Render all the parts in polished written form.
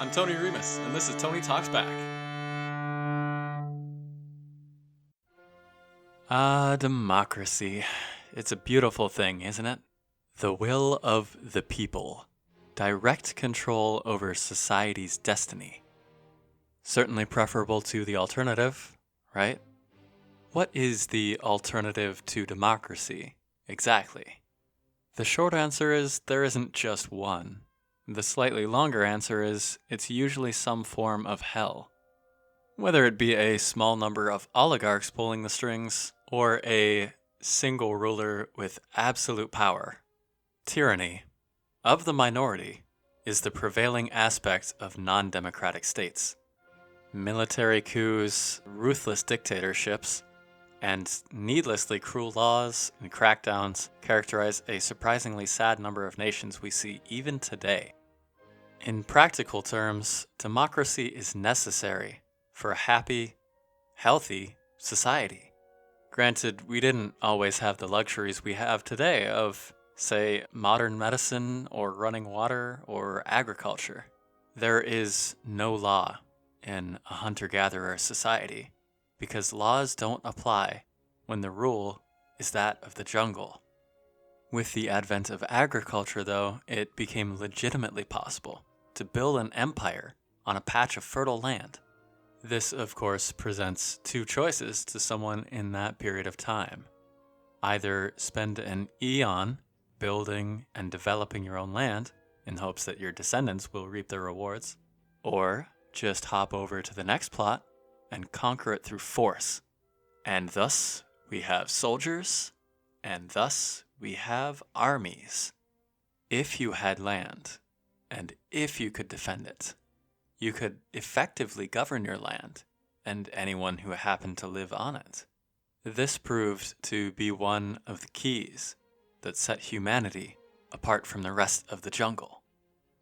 I'm Tony Remus, and this is Tony Talks Back. Democracy. It's a beautiful thing, isn't it? The will of the people. Direct control over society's destiny. Certainly preferable to the alternative, right? What is the alternative to democracy, exactly? The short answer is there isn't just one. The slightly longer answer is it's usually some form of hell. Whether it be a small number of oligarchs pulling the strings, or a single ruler with absolute power. Tyranny, of the minority, is the prevailing aspect of non-democratic states. Military coups, ruthless dictatorships, and needlessly cruel laws and crackdowns characterize a surprisingly sad number of nations we see even today. In practical terms, democracy is necessary for a happy, healthy society. Granted, we didn't always have the luxuries we have today of, say, modern medicine or running water or agriculture. There is no law in a hunter-gatherer society because laws don't apply when the rule is that of the jungle. With the advent of agriculture, though, it became legitimately possible to build an empire on a patch of fertile land. This, of course, presents two choices to someone in that period of time. Either spend an eon building and developing your own land in hopes that your descendants will reap the rewards, or just hop over to the next plot and conquer it through force. And thus we have soldiers, and thus we have armies. If you had land, and if you could defend it, you could effectively govern your land and anyone who happened to live on it. This proved to be one of the keys that set humanity apart from the rest of the jungle.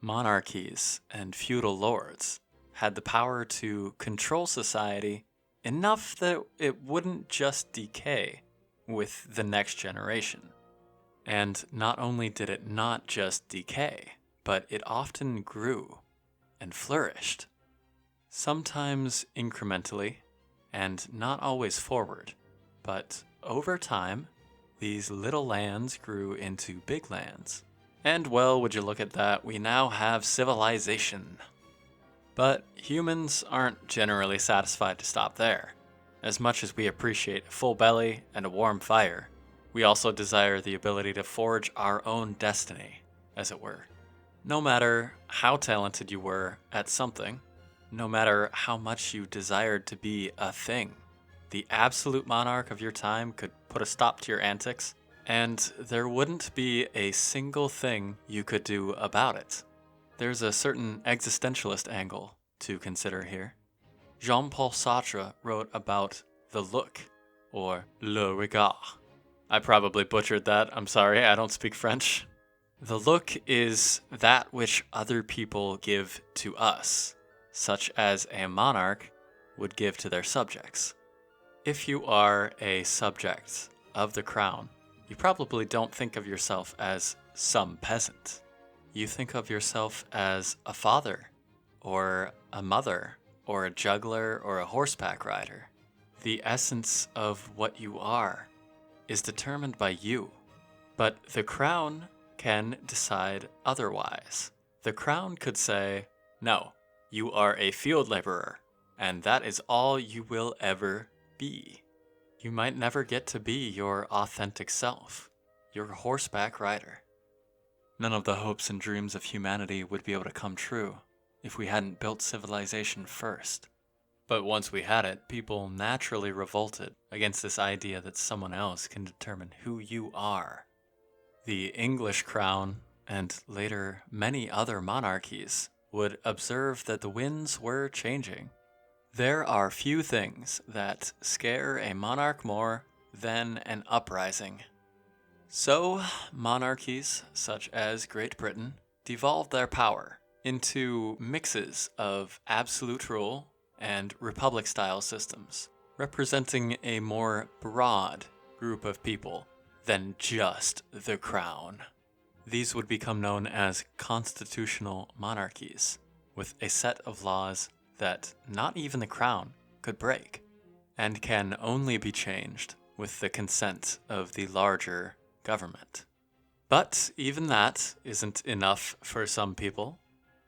Monarchies and feudal lords had the power to control society enough that it wouldn't just decay with the next generation. And not only did it not just decay, but it often grew and flourished. Sometimes incrementally, and not always forward, but over time, these little lands grew into big lands. And well, would you look at that, we now have civilization. But humans aren't generally satisfied to stop there. As much as we appreciate a full belly and a warm fire, we also desire the ability to forge our own destiny, as it were. No matter how talented you were at something, no matter how much you desired to be a thing, the absolute monarch of your time could put a stop to your antics, and there wouldn't be a single thing you could do about it. There's a certain existentialist angle to consider here. Jean-Paul Sartre wrote about the look, or le regard. I probably butchered that, I'm sorry, I don't speak French. The look is that which other people give to us, such as a monarch would give to their subjects. If you are a subject of the crown, you probably don't think of yourself as some peasant. You think of yourself as a father, or a mother, or a juggler, or a horseback rider. The essence of what you are is determined by you, but the crown can decide otherwise. The crown could say, no, you are a field laborer, and that is all you will ever be. You might never get to be your authentic self, your horseback rider. None of the hopes and dreams of humanity would be able to come true if we hadn't built civilization first. But once we had it, people naturally revolted against this idea that someone else can determine who you are. The English crown, and later many other monarchies, would observe that the winds were changing. There are few things that scare a monarch more than an uprising. So, monarchies, such as Great Britain, devolved their power into mixes of absolute rule and republic-style systems, representing a more broad group of people than just the crown. These would become known as constitutional monarchies, with a set of laws that not even the crown could break, and can only be changed with the consent of the larger government. But even that isn't enough for some people.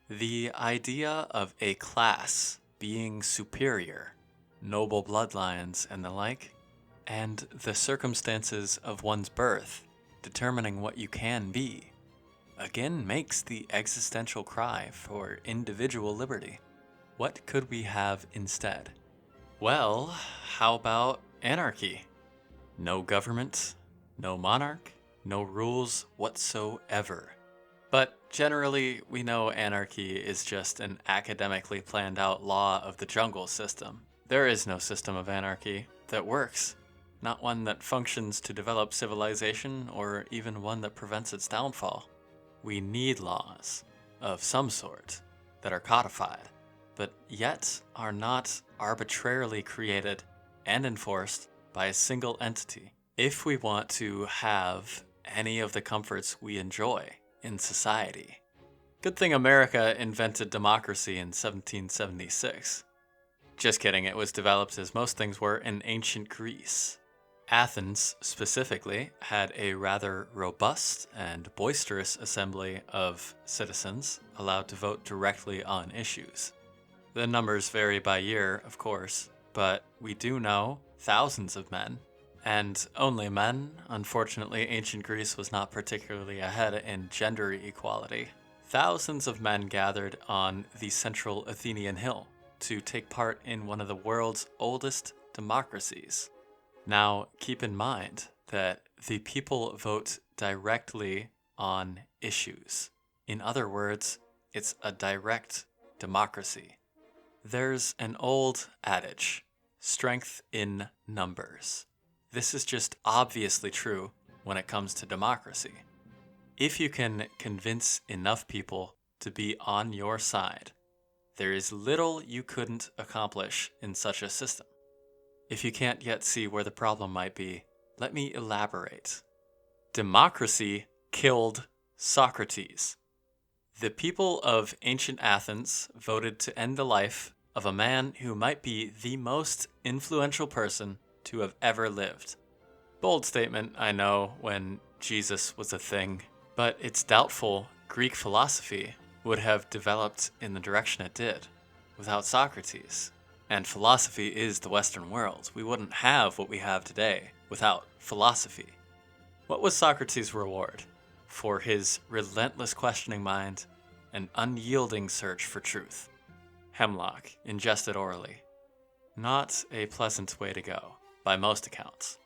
The idea of a class being superior, noble bloodlines and the like, and the circumstances of one's birth determining what you can be, again makes the existential cry for individual liberty. What could we have instead? Well, how about anarchy? No government, no monarch, no rules whatsoever. But generally, we know anarchy is just an academically planned out law of the jungle system. There is no system of anarchy that works. Not one that functions to develop civilization, or even one that prevents its downfall. We need laws of some sort that are codified, but yet are not arbitrarily created and enforced by a single entity if we want to have any of the comforts we enjoy in society. Good thing America invented democracy in 1776. Just kidding, it was developed, as most things were, in ancient Greece. Athens, specifically, had a rather robust and boisterous assembly of citizens allowed to vote directly on issues. The numbers vary by year, of course, but we do know thousands of men, and only men. Unfortunately, ancient Greece was not particularly ahead in gender equality. Thousands of men gathered on the central Athenian hill to take part in one of the world's oldest democracies. Now, keep in mind that the people vote directly on issues. In other words, it's a direct democracy. There's an old adage, strength in numbers. This is just obviously true when it comes to democracy. If you can convince enough people to be on your side, there is little you couldn't accomplish in such a system. If you can't yet see where the problem might be, let me elaborate. Democracy killed Socrates. The people of ancient Athens voted to end the life of a man who might be the most influential person to have ever lived. Bold statement, I know, when Jesus was a thing, but it's doubtful Greek philosophy would have developed in the direction it did without Socrates. And philosophy is the Western world. We wouldn't have what we have today without philosophy. What was Socrates' reward for his relentless questioning mind and unyielding search for truth? Hemlock, ingested orally. Not a pleasant way to go, by most accounts.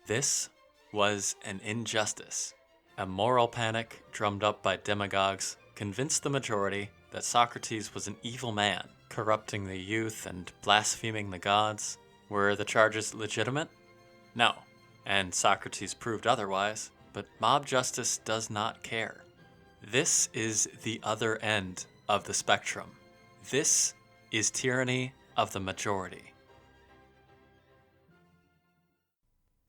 This was an injustice. A moral panic drummed up by demagogues convinced the majority that Socrates was an evil man, corrupting the youth and blaspheming the gods. Were the charges legitimate? No, and Socrates proved otherwise, but mob justice does not care. This is the other end of the spectrum. This is tyranny of the majority.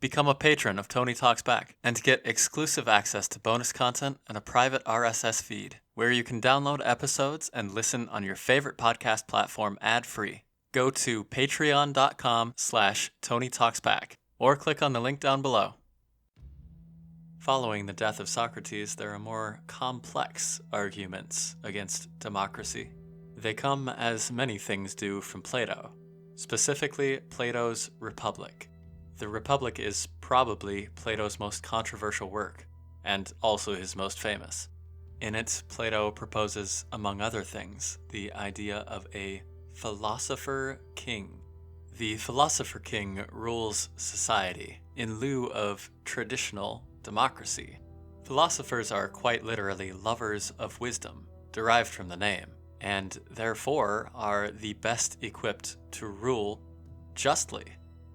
Become a patron of Tony Talks Back and get exclusive access to bonus content and a private RSS feed where you can download episodes and listen on your favorite podcast platform ad-free. Go to patreon.com/TonyTalksBack or click on the link down below. Following the death of Socrates, there are more complex arguments against democracy. They come, as many things do, from Plato, specifically Plato's Republic. The Republic is probably Plato's most controversial work, and also his most famous. In it, Plato proposes, among other things, the idea of a Philosopher-King. The Philosopher-King rules society in lieu of traditional democracy. Philosophers are quite literally lovers of wisdom, derived from the name, and therefore are the best equipped to rule justly,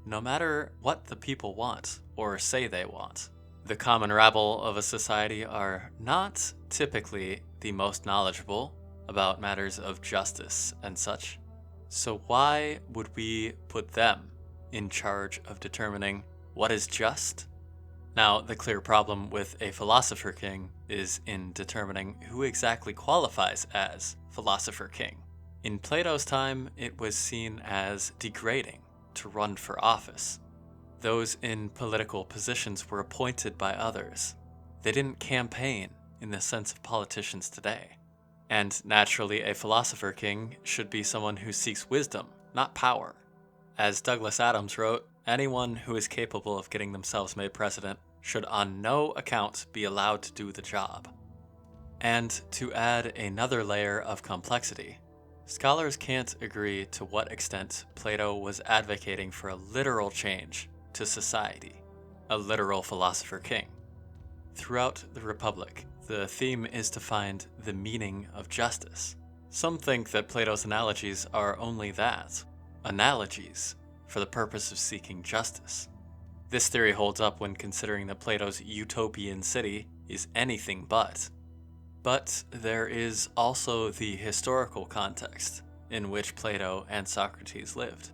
no matter what the people want or say they want. The common rabble of a society are not typically the most knowledgeable about matters of justice and such. So why would we put them in charge of determining what is just Now, the clear problem with a philosopher-king is in determining who exactly qualifies as philosopher-king. In Plato's time, it was seen as degrading to run for office. Those in political positions were appointed by others. They didn't campaign in the sense of politicians today. And naturally, a philosopher-king should be someone who seeks wisdom, not power. As Douglas Adams wrote, anyone who is capable of getting themselves made president should on no account be allowed to do the job. And to add another layer of complexity, scholars can't agree to what extent Plato was advocating for a literal change to society, a literal philosopher-king. Throughout the Republic, the theme is to find the meaning of justice. Some think that Plato's analogies are only that, analogies for the purpose of seeking justice. This theory holds up when considering that Plato's utopian city is anything but. But there is also the historical context in which Plato and Socrates lived.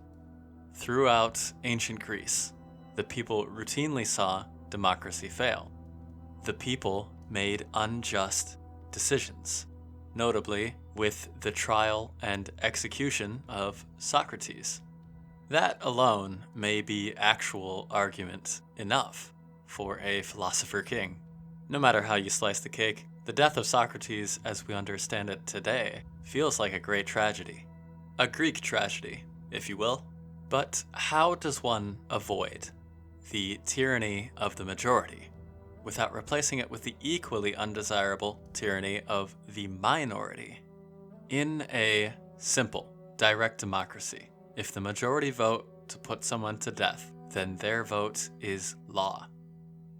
Throughout ancient Greece, the people routinely saw democracy fail. The people made unjust decisions, notably with the trial and execution of Socrates. That alone may be actual argument enough for a philosopher-king. No matter how you slice the cake, the death of Socrates as we understand it today feels like a great tragedy. A Greek tragedy, if you will. But how does one avoid the tyranny of the majority without replacing it with the equally undesirable tyranny of the minority? In a simple, direct democracy, if the majority vote to put someone to death, then their vote is law.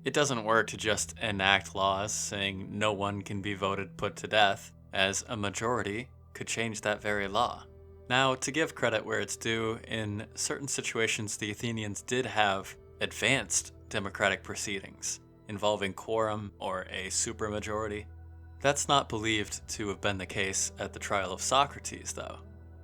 It doesn't work to just enact laws saying no one can be voted put to death, as a majority could change that very law. Now, to give credit where it's due, in certain situations the Athenians did have advanced democratic proceedings involving quorum or a supermajority. That's not believed to have been the case at the trial of Socrates, though.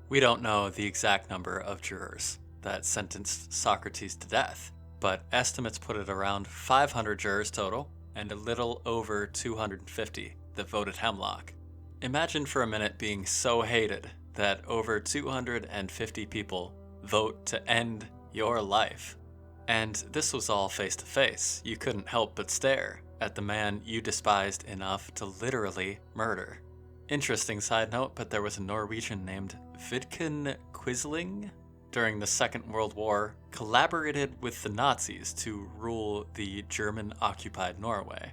We don't know the exact number of jurors that sentenced Socrates to death, but estimates put it around 500 jurors total and a little over 250 that voted hemlock. Imagine for a minute being so hated that over 250 people vote to end your life. And this was all face to face. You couldn't help but stare at the man you despised enough to literally murder. Interesting side note, but there was a Norwegian named Vidkun Quisling during the Second World War, collaborated with the Nazis to rule the German-occupied Norway.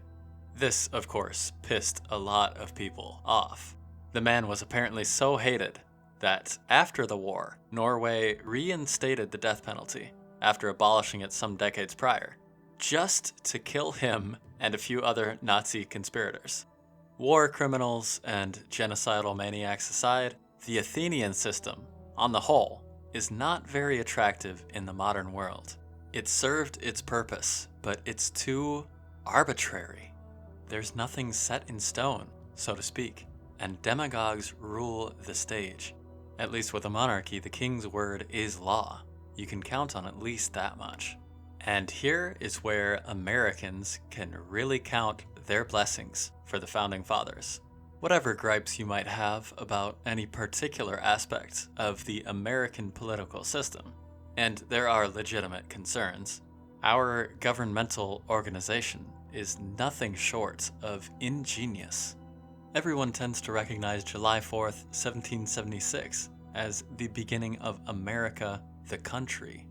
This, of course, pissed a lot of people off. The man was apparently so hated that after the war, Norway reinstated the death penalty after abolishing it some decades prior, just to kill him and a few other Nazi conspirators. War criminals and genocidal maniacs aside, the Athenian system, on the whole, is not very attractive in the modern world. It served its purpose, but it's too arbitrary. There's nothing set in stone, so to speak, and demagogues rule the stage. At least with a monarchy, the king's word is law. You can count on at least that much. And here is where Americans can really count their blessings for the Founding Fathers. Whatever gripes you might have about any particular aspect of the American political system, and there are legitimate concerns, our governmental organization is nothing short of ingenious. Everyone tends to recognize July 4th, 1776 as the beginning of America, the country.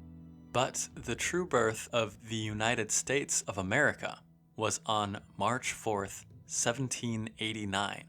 But the true birth of the United States of America was on March 4th, 1789,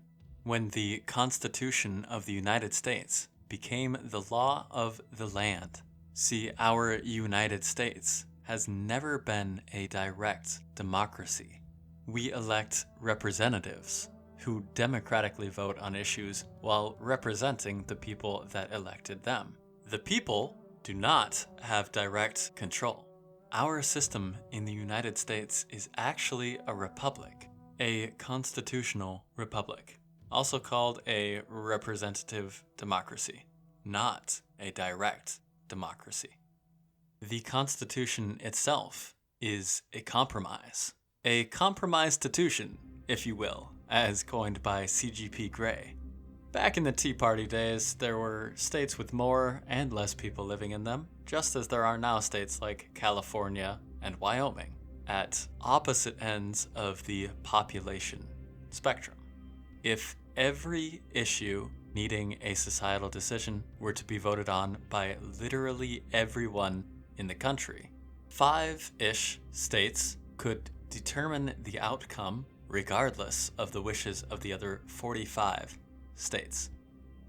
when the Constitution of the United States became the law of the land. See, our United States has never been a direct democracy. We elect representatives who democratically vote on issues while representing the people that elected them. The people do not have direct control. Our system in the United States is actually a republic, a constitutional republic, also called a representative democracy, not a direct democracy. The Constitution itself is a compromise. A compromise-stitution, if you will, as coined by C.G.P. Grey. Back in the Tea Party days, there were states with more and less people living in them, just as there are now states like California and Wyoming, at opposite ends of the population spectrum. If every issue needing a societal decision were to be voted on by literally everyone in the country, 5-ish states could determine the outcome regardless of the wishes of the other 45 states.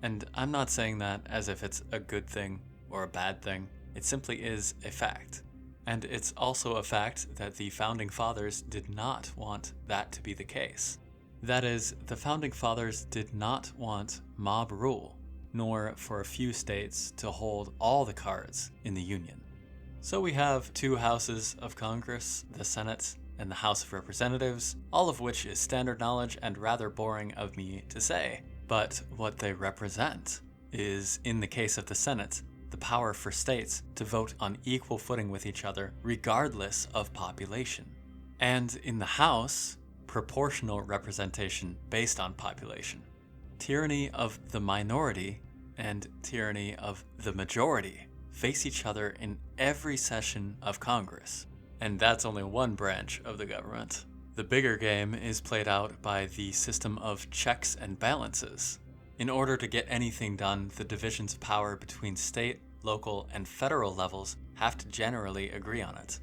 And I'm not saying that as if it's a good thing or a bad thing. It simply is a fact. And it's also a fact that the Founding Fathers did not want that to be the case. That is, the Founding Fathers did not want mob rule, nor for a few states to hold all the cards in the Union. So we have 2 houses of Congress, the Senate and the House of Representatives, all of which is standard knowledge and rather boring of me to say. But what they represent is, in the case of the Senate, the power for states to vote on equal footing with each other regardless of population. And in the House, proportional representation based on population. Tyranny of the minority and tyranny of the majority face each other in every session of Congress. And that's only one branch of the government. The bigger game is played out by the system of checks and balances. In order to get anything done, the divisions of power between state, local, and federal levels have to generally agree on it.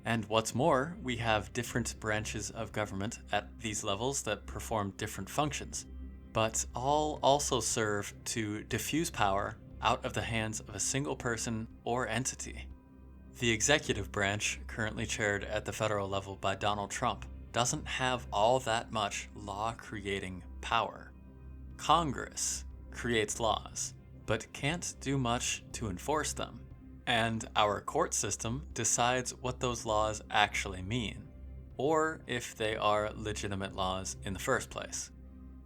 And what's more, we have different branches of government at these levels that perform different functions, but all also serve to diffuse power out of the hands of a single person or entity. The executive branch, currently chaired at the federal level by Donald Trump, doesn't have all that much law-creating power. Congress creates laws, but can't do much to enforce them. And our court system decides what those laws actually mean, or if they are legitimate laws in the first place.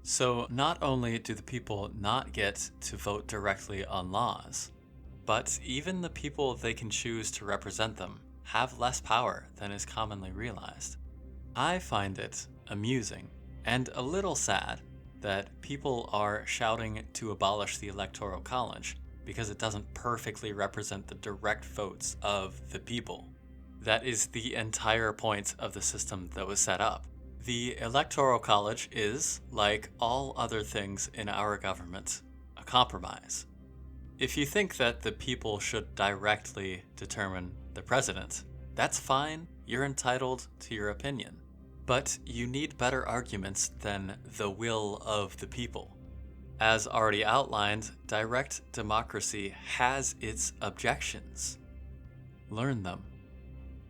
So not only do the people not get to vote directly on laws, but even the people they can choose to represent them have less power than is commonly realized. I find it amusing and a little sad that people are shouting to abolish the Electoral College because it doesn't perfectly represent the direct votes of the people. That is the entire point of the system that was set up. The Electoral College is, like all other things in our government, a compromise. If you think that the people should directly determine the president, that's fine, you're entitled to your opinion. But you need better arguments than the will of the people. As already outlined, direct democracy has its objections. Learn them.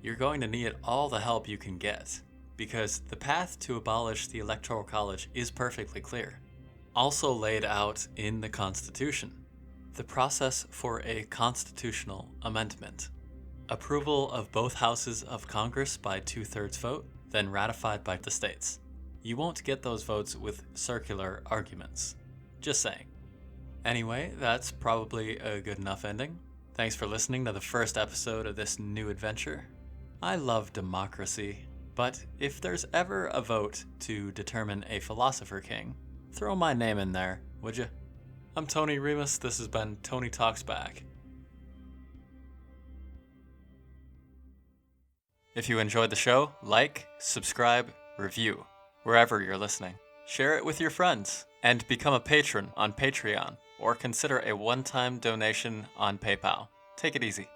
You're going to need all the help you can get, because the path to abolish the Electoral College is perfectly clear. Also laid out in the Constitution, the process for a constitutional amendment. Approval of both houses of Congress by 2/3 vote, then ratified by the states. You won't get those votes with circular arguments. Just saying. Anyway, that's probably a good enough ending. Thanks for listening to the first episode of this new adventure. I love democracy, but if there's ever a vote to determine a Philosopher-King, throw my name in there, would you? I'm Tony Remus, this has been Tony Talks Back. If you enjoyed the show, like, subscribe, review, wherever you're listening. Share it with your friends, and become a patron on Patreon, or consider a one-time donation on PayPal. Take it easy.